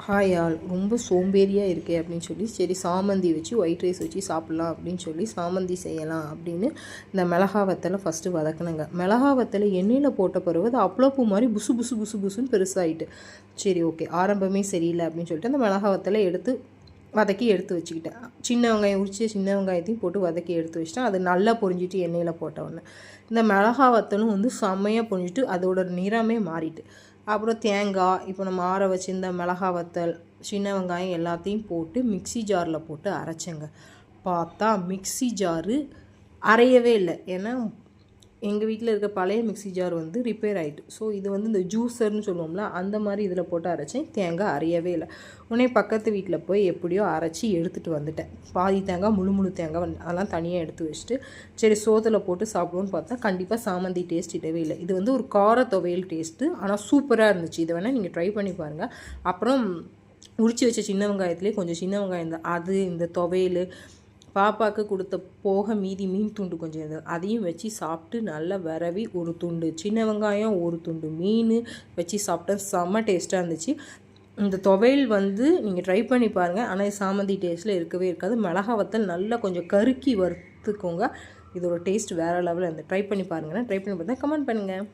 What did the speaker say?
Hi all, ரொம்ப சோம்பேறியாக இருக்கே அப்படின்னு சொல்லி சரி சாமந்தி வச்சு ஒயிட் ரைஸ் வச்சு சாப்பிட்லாம் அப்படின்னு சொல்லி சாமந்தி செய்யலாம் அப்படின்னு இந்த மிளகா வத்தலை ஃபஸ்ட்டு வதக்கினேங்க. மிளகா வத்தலை எண்ணெயில் போட்ட பிறகு அது அப்பளப்பூ மாதிரி புசு புசு புசு புசுன்னு பெருசாகிட்டு, சரி ஓகே ஆரம்பமே சரியில்லை அப்படின்னு சொல்லிட்டு அந்த மிளகா வத்தலை வதக்கி எடுத்து வச்சுக்கிட்டேன். சின்ன வெங்காயம் உரிச்சு சின்ன வெங்காயத்தையும் போட்டு வதக்கி எடுத்து வச்சிட்டேன். அது நல்லா பொரிஞ்சிட்டு எண்ணெயில் போட்டவுடனே இந்த மிளகா வத்தலும் வந்து செம்மையாக பொரிஞ்சிட்டு அதோட நிறமே மாறிட்டு, அப்புறம் தேங்காய், இப்போ நம்ம ஆற வச்சுருந்த மிளகா வத்தல், சின்ன வெங்காயம் எல்லாத்தையும் போட்டு மிக்சி ஜாரில் போட்டு அரைச்சேங்க. பார்த்தா மிக்சி ஜாரு அரையவே இல்லை. ஏன்னா எங்கள் வீட்டில் இருக்க பழைய மிக்சி ஜார் வந்து ரிப்பேர் ஆகிட்டு. ஸோ இது வந்து இந்த ஜூஸர்னு சொல்லுவோம்ல, அந்த மாதிரி இதில் போட்டு அரைச்சேன். தேங்காய் அரையவே இல்லை. உடனே பக்கத்து வீட்டில் போய் எப்படியோ அரைச்சி எடுத்துகிட்டு வந்துட்டேன். பாதி தேங்காய், முழு தேங்காய் அதெல்லாம் தனியாக எடுத்து வச்சுட்டு சரி சோத்தில் போட்டு சாப்பிடுவோன்னு பார்த்தா கண்டிப்பாக சாமந்தி டேஸ்ட் இடவே இல்லை. இது வந்து ஒரு கார துவையல் டேஸ்ட்டு, ஆனால் சூப்பராக இருந்துச்சு. இதை வேணால் நீங்கள் ட்ரை பண்ணி பாருங்கள். அப்புறம் உரிச்சு வச்ச சின்ன வெங்காயத்துலேயே கொஞ்சம் சின்ன வெங்காயம் தான் அது இந்த துவையல் பாப்பாவுக்கு கொடுத்த போக மீதி மீன் துண்டு கொஞ்சம் இருந்தது, அதையும் வச்சு சாப்பிட்டு நல்லா விரவி ஒரு துண்டு சின்ன வெங்காயம் ஒரு துண்டு மீன் வச்சு சாப்பிட்டேன். செம்ம டேஸ்ட்டாக இருந்துச்சு. இந்த துவையல் வந்து நீங்கள் ட்ரை பண்ணி பாருங்கள். ஆனால் சாமந்தி டேஸ்ட்டில் இருக்கவே இருக்காது. மிளகா வத்தல் நல்லா கொஞ்சம் கருக்கி வறுத்துக்கோங்க. இதோட டேஸ்ட் வேறு லெவலில் இருந்து ட்ரை பண்ணி பாருங்கன்னா ட்ரை பண்ணி பார்த்தா கமெண்ட் பண்ணுங்கள்.